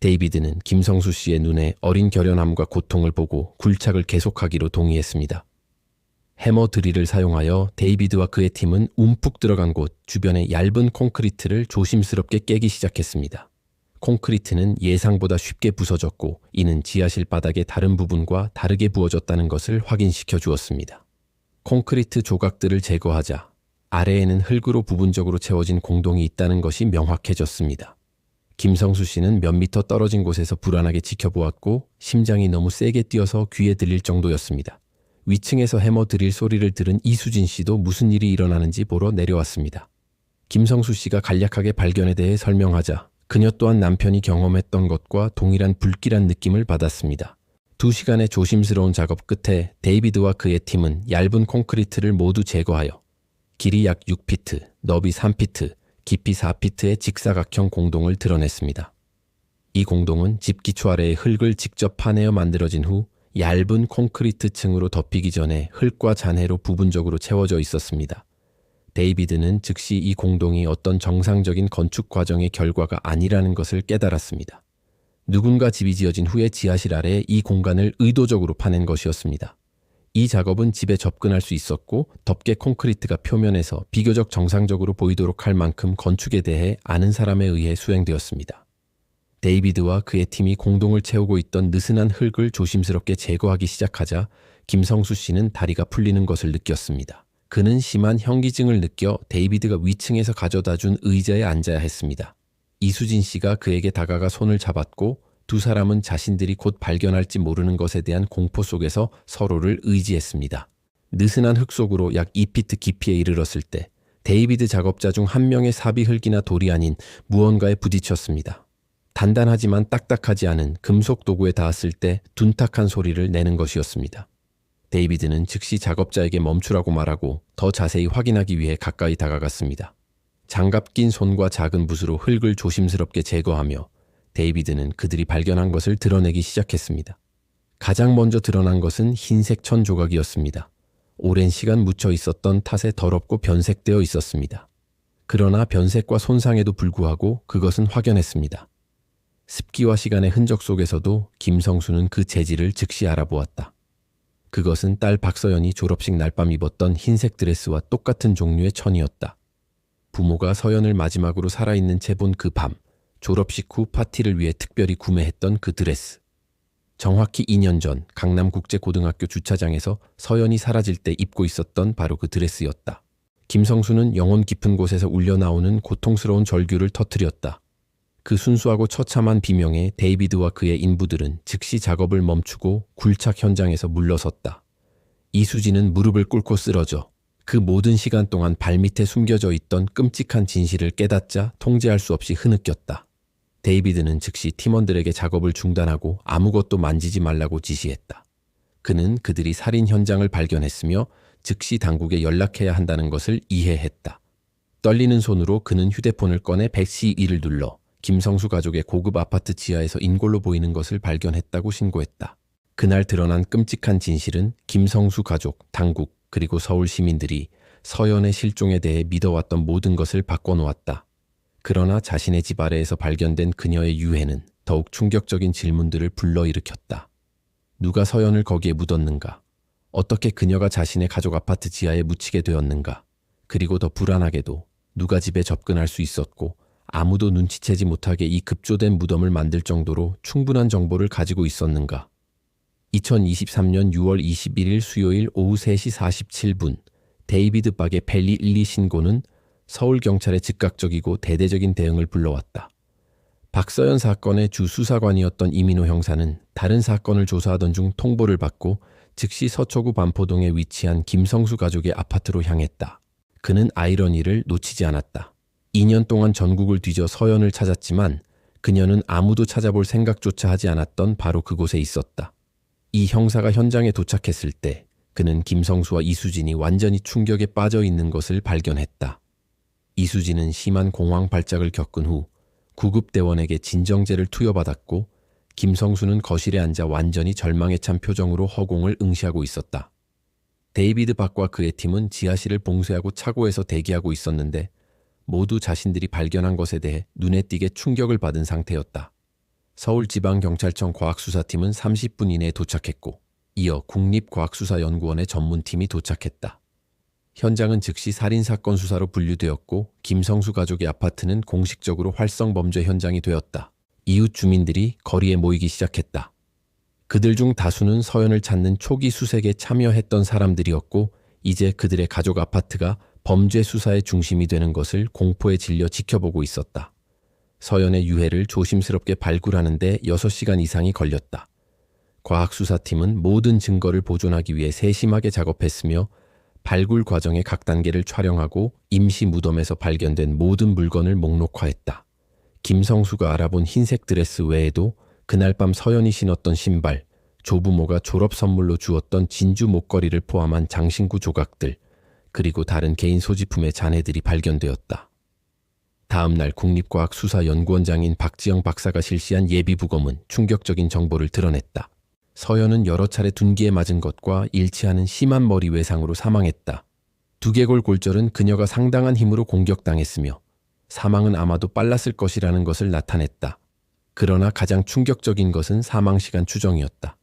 데이비드는 김성수 씨의 눈에 어린 결연함과 고통을 보고 굴착을 계속하기로 동의했습니다. 해머 드릴을 사용하여 데이비드와 그의 팀은 움푹 들어간 곳 주변의 얇은 콘크리트를 조심스럽게 깨기 시작했습니다. 콘크리트는 예상보다 쉽게 부서졌고 이는 지하실 바닥의 다른 부분과 다르게 부어졌다는 것을 확인시켜 주었습니다. 콘크리트 조각들을 제거하자 아래에는 흙으로 부분적으로 채워진 공동이 있다는 것이 명확해졌습니다. 김성수 씨는 몇 미터 떨어진 곳에서 불안하게 지켜보았고 심장이 너무 세게 뛰어서 귀에 들릴 정도였습니다. 위층에서 해머 드릴 소리를 들은 이수진 씨도 무슨 일이 일어나는지 보러 내려왔습니다. 김성수 씨가 간략하게 발견에 대해 설명하자 그녀 또한 남편이 경험했던 것과 동일한 불길한 느낌을 받았습니다. 2시간의 조심스러운 작업 끝에 데이비드와 그의 팀은 얇은 콘크리트를 모두 제거하여 길이 약 6피트, 너비 3피트, 깊이 4피트의 직사각형 공동을 드러냈습니다. 이 공동은 집 기초 아래의 흙을 직접 파내어 만들어진 후 얇은 콘크리트 층으로 덮이기 전에 흙과 잔해로 부분적으로 채워져 있었습니다. 데이비드는 즉시 이 공동이 어떤 정상적인 건축 과정의 결과가 아니라는 것을 깨달았습니다. 누군가 집이 지어진 후에 지하실 아래에 이 공간을 의도적으로 파낸 것이었습니다. 이 작업은 집에 접근할 수 있었고 덮개 콘크리트가 표면에서 비교적 정상적으로 보이도록 할 만큼 건축에 대해 아는 사람에 의해 수행되었습니다. 데이비드와 그의 팀이 공동을 채우고 있던 느슨한 흙을 조심스럽게 제거하기 시작하자 김성수 씨는 다리가 풀리는 것을 느꼈습니다. 그는 심한 현기증을 느껴 데이비드가 위층에서 가져다 준 의자에 앉아야 했습니다. 이수진 씨가 그에게 다가가 손을 잡았고 두 사람은 자신들이 곧 발견할지 모르는 것에 대한 공포 속에서 서로를 의지했습니다. 느슨한 흙 속으로 약 2피트 깊이에 이르렀을 때 데이비드 작업자 중 한 명의 삽이 흙이나 돌이 아닌 무언가에 부딪혔습니다. 단단하지만 딱딱하지 않은 금속 도구에 닿았을 때 둔탁한 소리를 내는 것이었습니다. 데이비드는 즉시 작업자에게 멈추라고 말하고 더 자세히 확인하기 위해 가까이 다가갔습니다. 장갑 낀 손과 작은 붓으로 흙을 조심스럽게 제거하며 데이비드는 그들이 발견한 것을 드러내기 시작했습니다. 가장 먼저 드러난 것은 흰색 천 조각이었습니다. 오랜 시간 묻혀 있었던 탓에 더럽고 변색되어 있었습니다. 그러나 변색과 손상에도 불구하고 그것은 확연했습니다. 습기와 시간의 흔적 속에서도 김성수는 그 재질을 즉시 알아보았다. 그것은 딸 박서연이 졸업식 날밤 입었던 흰색 드레스와 똑같은 종류의 천이었다. 부모가 서연을 마지막으로 살아있는 채 본 그 밤, 졸업식 후 파티를 위해 특별히 구매했던 그 드레스. 정확히 2년 전 강남국제고등학교 주차장에서 서연이 사라질 때 입고 있었던 바로 그 드레스였다. 김성수는 영혼 깊은 곳에서 울려나오는 고통스러운 절규를 터뜨렸다. 그 순수하고 처참한 비명에 데이비드와 그의 인부들은 즉시 작업을 멈추고 굴착 현장에서 물러섰다. 이수진은 무릎을 꿇고 쓰러져 그 모든 시간 동안 발밑에 숨겨져 있던 끔찍한 진실을 깨닫자 통제할 수 없이 흐느꼈다. 데이비드는 즉시 팀원들에게 작업을 중단하고 아무것도 만지지 말라고 지시했다. 그는 그들이 살인 현장을 발견했으며 즉시 당국에 연락해야 한다는 것을 이해했다. 떨리는 손으로 그는 휴대폰을 꺼내 112를 눌러 김성수 가족의 고급 아파트 지하에서 인골로 보이는 것을 발견했다고 신고했다. 그날 드러난 끔찍한 진실은 김성수 가족, 당국, 그리고 서울 시민들이 서연의 실종에 대해 믿어왔던 모든 것을 바꿔놓았다. 그러나 자신의 집 아래에서 발견된 그녀의 유해는 더욱 충격적인 질문들을 불러일으켰다. 누가 서연을 거기에 묻었는가? 어떻게 그녀가 자신의 가족 아파트 지하에 묻히게 되었는가? 그리고 더 불안하게도 누가 집에 접근할 수 있었고 아무도 눈치채지 못하게 이 급조된 무덤을 만들 정도로 충분한 정보를 가지고 있었는가? 2023년 6월 21일 수요일 오후 3시 47분 데이비드 박의 펠리 1, 2 신고는 서울경찰의 즉각적이고 대대적인 대응을 불러왔다. 박서연 사건의 주 수사관이었던 이민호 형사는 다른 사건을 조사하던 중 통보를 받고 즉시 서초구 반포동에 위치한 김성수 가족의 아파트로 향했다. 그는 아이러니를 놓치지 않았다. 2년 동안 전국을 뒤져 서연을 찾았지만 그녀는 아무도 찾아볼 생각조차 하지 않았던 바로 그곳에 있었다. 이 형사가 현장에 도착했을 때 그는 김성수와 이수진이 완전히 충격에 빠져 있는 것을 발견했다. 이수진은 심한 공황 발작을 겪은 후 구급대원에게 진정제를 투여받았고 김성수는 거실에 앉아 완전히 절망에 찬 표정으로 허공을 응시하고 있었다. 데이비드 박과 그의 팀은 지하실을 봉쇄하고 차고에서 대기하고 있었는데 모두 자신들이 발견한 것에 대해 눈에 띄게 충격을 받은 상태였다. 서울지방경찰청 과학수사팀은 30분 이내에 도착했고 이어 국립과학수사연구원의 전문팀이 도착했다. 현장은 즉시 살인사건 수사로 분류되었고 김성수 가족의 아파트는 공식적으로 활성범죄 현장이 되었다. 이웃 주민들이 거리에 모이기 시작했다. 그들 중 다수는 서연을 찾는 초기 수색에 참여했던 사람들이었고 이제 그들의 가족 아파트가 범죄 수사의 중심이 되는 것을 공포에 질려 지켜보고 있었다. 서연의 유해를 조심스럽게 발굴하는 데 6시간 이상이 걸렸다. 과학수사팀은 모든 증거를 보존하기 위해 세심하게 작업했으며 발굴 과정의 각 단계를 촬영하고 임시 무덤에서 발견된 모든 물건을 목록화했다. 김성수가 알아본 흰색 드레스 외에도 그날 밤 서연이 신었던 신발, 조부모가 졸업 선물로 주었던 진주 목걸이를 포함한 장신구 조각들, 그리고 다른 개인 소지품의 잔해들이 발견되었다. 다음 날 국립과학수사연구원장인 박지영 박사가 실시한 예비부검은 충격적인 정보를 드러냈다. 서연은 여러 차례 둔기에 맞은 것과 일치하는 심한 머리 외상으로 사망했다. 두개골 골절은 그녀가 상당한 힘으로 공격당했으며 사망은 아마도 빨랐을 것이라는 것을 나타냈다. 그러나 가장 충격적인 것은 사망시간 추정이었다.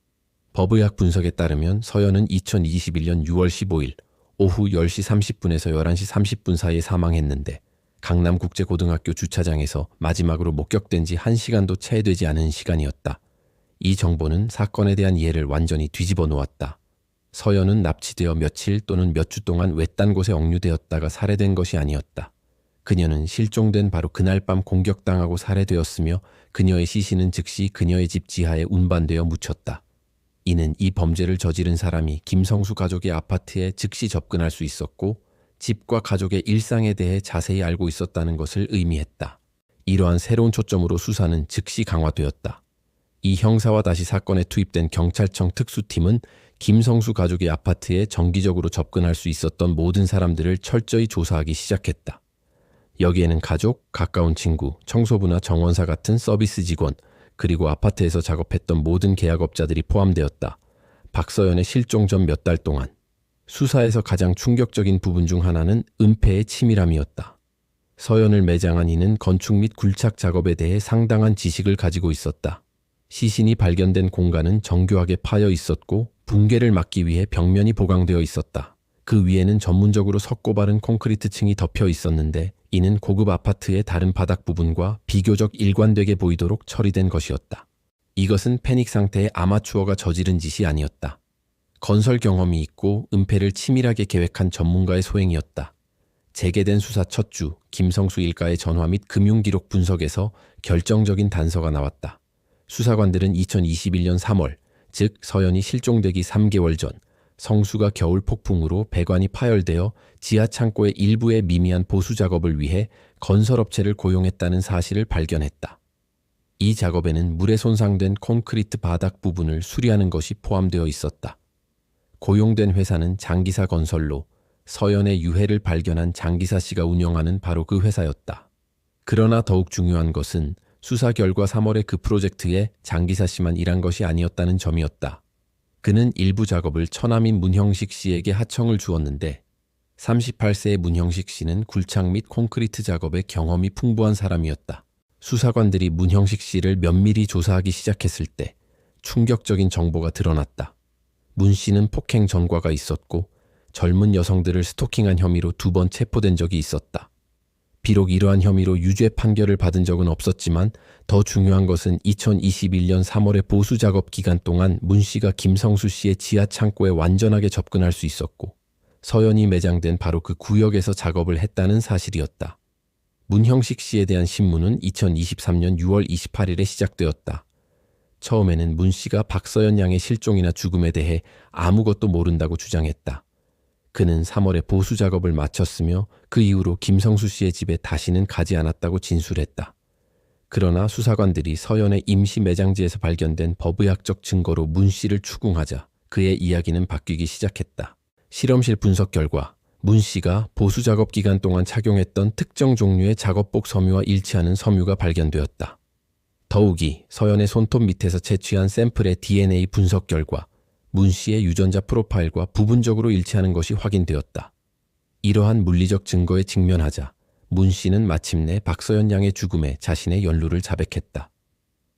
법의학 분석에 따르면 서연은 2021년 6월 15일 오후 10시 30분에서 11시 30분 사이에 사망했는데 강남국제고등학교 주차장에서 마지막으로 목격된 지 1시간도 채 되지 않은 시간이었다. 이 정보는 사건에 대한 이해를 완전히 뒤집어 놓았다. 서연은 납치되어 며칠 또는 몇 주 동안 외딴 곳에 억류되었다가 살해된 것이 아니었다. 그녀는 실종된 바로 그날 밤 공격당하고 살해되었으며 그녀의 시신은 즉시 그녀의 집 지하에 운반되어 묻혔다. 이는 이 범죄를 저지른 사람이 김성수 가족의 아파트에 즉시 접근할 수 있었고 집과 가족의 일상에 대해 자세히 알고 있었다는 것을 의미했다. 이러한 새로운 초점으로 수사는 즉시 강화되었다. 이 형사와 다시 사건에 투입된 경찰청 특수팀은 김성수 가족의 아파트에 정기적으로 접근할 수 있었던 모든 사람들을 철저히 조사하기 시작했다. 여기에는 가족, 가까운 친구, 청소부나 정원사 같은 서비스 직원, 그리고 아파트에서 작업했던 모든 계약업자들이 포함되었다. 박서연의 실종 전 몇 달 동안 수사에서 가장 충격적인 부분 중 하나는 은폐의 치밀함이었다. 서연을 매장한 이는 건축 및 굴착 작업에 대해 상당한 지식을 가지고 있었다. 시신이 발견된 공간은 정교하게 파여 있었고 붕괴를 막기 위해 벽면이 보강되어 있었다. 그 위에는 전문적으로 석고 바른 콘크리트 층이 덮여 있었는데 이는 고급 아파트의 다른 바닥 부분과 비교적 일관되게 보이도록 처리된 것이었다. 이것은 패닉 상태의 아마추어가 저지른 짓이 아니었다. 건설 경험이 있고 은폐를 치밀하게 계획한 전문가의 소행이었다. 재개된 수사 첫 주, 김성수 일가의 전화 및 금융기록 분석에서 결정적인 단서가 나왔다. 수사관들은 2021년 3월, 즉 서연이 실종되기 3개월 전, 성수가 겨울 폭풍으로 배관이 파열되어 지하 창고의 일부의 미미한 보수 작업을 위해 건설업체를 고용했다는 사실을 발견했다. 이 작업에는 물에 손상된 콘크리트 바닥 부분을 수리하는 것이 포함되어 있었다. 고용된 회사는 장기사 건설로 서연의 유해를 발견한 장기사 씨가 운영하는 바로 그 회사였다. 그러나 더욱 중요한 것은 수사 결과 3월에 그 프로젝트에 장기사 씨만 일한 것이 아니었다는 점이었다. 그는 일부 작업을 처남인 문형식 씨에게 하청을 주었는데 38세의 문형식 씨는 굴착 및 콘크리트 작업에 경험이 풍부한 사람이었다. 수사관들이 문형식 씨를 면밀히 조사하기 시작했을 때 충격적인 정보가 드러났다. 문 씨는 폭행 전과가 있었고 젊은 여성들을 스토킹한 혐의로 2번 체포된 적이 있었다. 비록 이러한 혐의로 유죄 판결을 받은 적은 없었지만 더 중요한 것은 2021년 3월의 보수 작업 기간 동안 문 씨가 김성수 씨의 지하 창고에 완전하게 접근할 수 있었고 서연이 매장된 바로 그 구역에서 작업을 했다는 사실이었다. 문형식 씨에 대한 신문은 2023년 6월 28일에 시작되었다. 처음에는 문 씨가 박서연 양의 실종이나 죽음에 대해 아무것도 모른다고 주장했다. 그는 3월에 보수 작업을 마쳤으며 그 이후로 김성수 씨의 집에 다시는 가지 않았다고 진술했다. 그러나 수사관들이 서연의 임시 매장지에서 발견된 법의학적 증거로 문 씨를 추궁하자 그의 이야기는 바뀌기 시작했다. 실험실 분석 결과 문 씨가 보수 작업 기간 동안 착용했던 특정 종류의 작업복 섬유와 일치하는 섬유가 발견되었다. 더욱이 서연의 손톱 밑에서 채취한 샘플의 DNA 분석 결과 문 씨의 유전자 프로파일과 부분적으로 일치하는 것이 확인되었다. 이러한 물리적 증거에 직면하자 문 씨는 마침내 박서연 양의 죽음에 자신의 연루를 자백했다.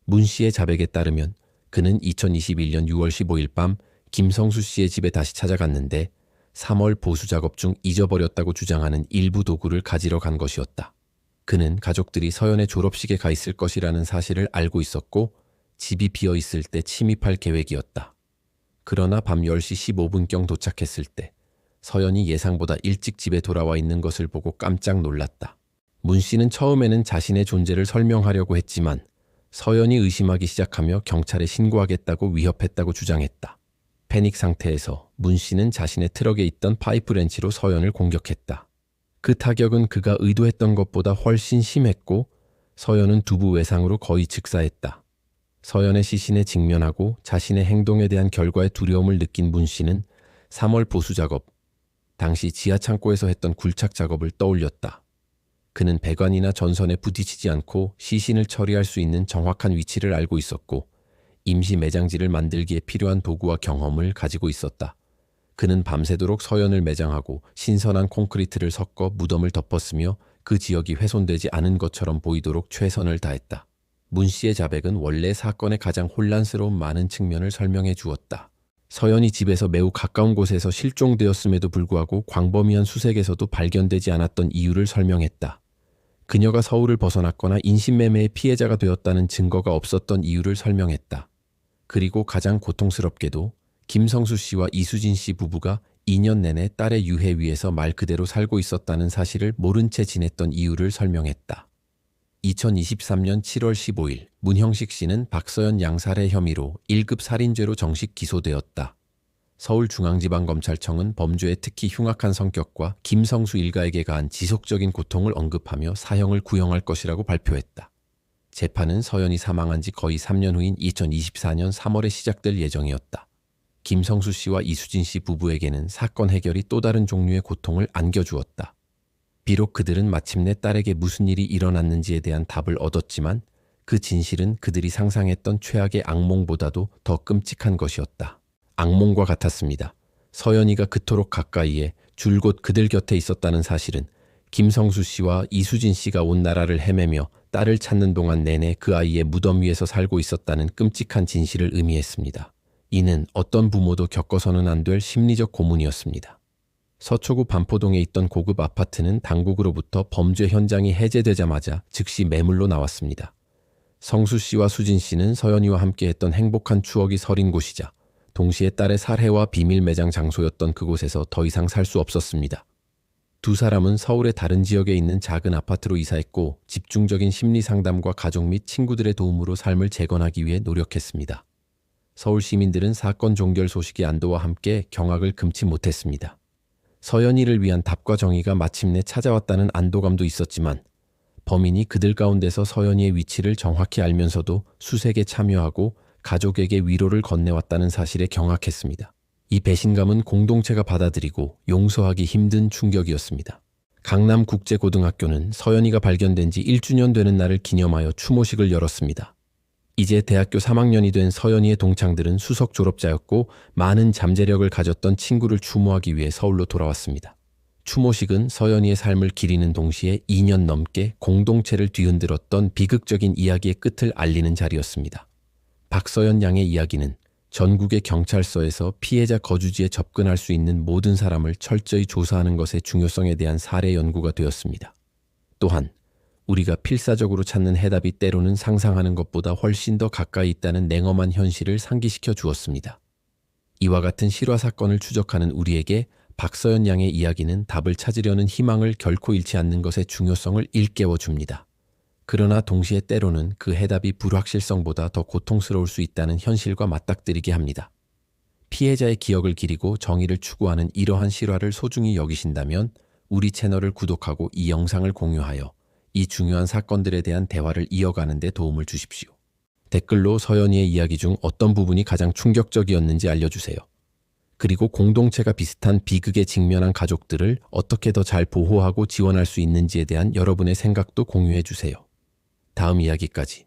문 씨의 자백에 따르면 그는 2021년 6월 15일 밤 김성수 씨의 집에 다시 찾아갔는데 3월 보수 작업 중 잊어버렸다고 주장하는 일부 도구를 가지러 간 것이었다. 그는 가족들이 서연의 졸업식에 가 있을 것이라는 사실을 알고 있었고 집이 비어 있을 때 침입할 계획이었다. 그러나 밤 10시 15분경 도착했을 때 서연이 예상보다 일찍 집에 돌아와 있는 것을 보고 깜짝 놀랐다. 문 씨는 처음에는 자신의 존재를 설명하려고 했지만 서연이 의심하기 시작하며 경찰에 신고하겠다고 위협했다고 주장했다. 패닉 상태에서 문 씨는 자신의 트럭에 있던 파이프 렌치로 서연을 공격했다. 그 타격은 그가 의도했던 것보다 훨씬 심했고 서연은 두부 외상으로 거의 즉사했다. 서연의 시신에 직면하고 자신의 행동에 대한 결과에 두려움을 느낀 문 씨는 3월 보수 작업, 당시 지하 창고에서 했던 굴착 작업을 떠올렸다. 그는 배관이나 전선에 부딪히지 않고 시신을 처리할 수 있는 정확한 위치를 알고 있었고 임시 매장지를 만들기에 필요한 도구와 경험을 가지고 있었다. 그는 밤새도록 서연을 매장하고 신선한 콘크리트를 섞어 무덤을 덮었으며 그 지역이 훼손되지 않은 것처럼 보이도록 최선을 다했다. 문 씨의 자백은 원래 사건의 가장 혼란스러운 많은 측면을 설명해 주었다. 서연이 집에서 매우 가까운 곳에서 실종되었음에도 불구하고 광범위한 수색에서도 발견되지 않았던 이유를 설명했다. 그녀가 서울을 벗어났거나 인신매매의 피해자가 되었다는 증거가 없었던 이유를 설명했다. 그리고 가장 고통스럽게도 김성수 씨와 이수진 씨 부부가 2년 내내 딸의 유해 위에서 말 그대로 살고 있었다는 사실을 모른 채 지냈던 이유를 설명했다. 2023년 7월 15일 문형식 씨는 박서연 양 살해 혐의로 1급 살인죄로 정식 기소되었다. 서울중앙지방검찰청은 범죄의 특히 흉악한 성격과 김성수 일가에게 가한 지속적인 고통을 언급하며 사형을 구형할 것이라고 발표했다. 재판은 서연이 사망한 지 거의 3년 후인 2024년 3월에 시작될 예정이었다. 김성수 씨와 이수진 씨 부부에게는 사건 해결이 또 다른 종류의 고통을 안겨주었다. 비록 그들은 마침내 딸에게 무슨 일이 일어났는지에 대한 답을 얻었지만 그 진실은 그들이 상상했던 최악의 악몽보다도 더 끔찍한 것이었다. 악몽과 같았습니다. 서연이가 그토록 가까이에 줄곧 그들 곁에 있었다는 사실은 김성수 씨와 이수진 씨가 온 나라를 헤매며 딸을 찾는 동안 내내 그 아이의 무덤 위에서 살고 있었다는 끔찍한 진실을 의미했습니다. 이는 어떤 부모도 겪어서는 안 될 심리적 고문이었습니다. 서초구 반포동에 있던 고급 아파트는 당국으로부터 범죄 현장이 해제되자마자 즉시 매물로 나왔습니다. 성수 씨와 수진 씨는 서연이와 함께했던 행복한 추억이 서린 곳이자 동시에 딸의 살해와 비밀 매장 장소였던 그곳에서 더 이상 살 수 없었습니다. 두 사람은 서울의 다른 지역에 있는 작은 아파트로 이사했고 집중적인 심리 상담과 가족 및 친구들의 도움으로 삶을 재건하기 위해 노력했습니다. 서울 시민들은 사건 종결 소식의 안도와 함께 경악을 금치 못했습니다. 서연이를 위한 답과 정의가 마침내 찾아왔다는 안도감도 있었지만 범인이 그들 가운데서 서연이의 위치를 정확히 알면서도 수색에 참여하고 가족에게 위로를 건네왔다는 사실에 경악했습니다. 이 배신감은 공동체가 받아들이고 용서하기 힘든 충격이었습니다. 강남국제고등학교는 서연이가 발견된 지 1주년 되는 날을 기념하여 추모식을 열었습니다. 이제 대학교 3학년이 된 서연이의 동창들은 수석 졸업자였고 많은 잠재력을 가졌던 친구를 추모하기 위해 서울로 돌아왔습니다. 추모식은 서연이의 삶을 기리는 동시에 2년 넘게 공동체를 뒤흔들었던 비극적인 이야기의 끝을 알리는 자리였습니다. 박서연 양의 이야기는 전국의 경찰서에서 피해자 거주지에 접근할 수 있는 모든 사람을 철저히 조사하는 것의 중요성에 대한 사례 연구가 되었습니다. 또한 우리가 필사적으로 찾는 해답이 때로는 상상하는 것보다 훨씬 더 가까이 있다는 냉엄한 현실을 상기시켜 주었습니다. 이와 같은 실화 사건을 추적하는 우리에게 박서연 양의 이야기는 답을 찾으려는 희망을 결코 잃지 않는 것의 중요성을 일깨워 줍니다. 그러나 동시에 때로는 그 해답이 불확실성보다 더 고통스러울 수 있다는 현실과 맞닥뜨리게 합니다. 피해자의 기억을 기리고 정의를 추구하는 이러한 실화를 소중히 여기신다면 우리 채널을 구독하고 이 영상을 공유하여 이 중요한 사건들에 대한 대화를 이어가는 데 도움을 주십시오. 댓글로 서연이의 이야기 중 어떤 부분이 가장 충격적이었는지 알려주세요. 그리고 공동체가 비슷한 비극에 직면한 가족들을 어떻게 더 잘 보호하고 지원할 수 있는지에 대한 여러분의 생각도 공유해 주세요. 다음 이야기까지.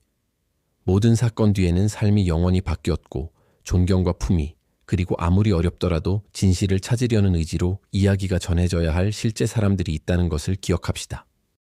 모든 사건 뒤에는 삶이 영원히 바뀌었고 존경과 품위, 그리고 아무리 어렵더라도 진실을 찾으려는 의지로 이야기가 전해져야 할 실제 사람들이 있다는 것을 기억합시다.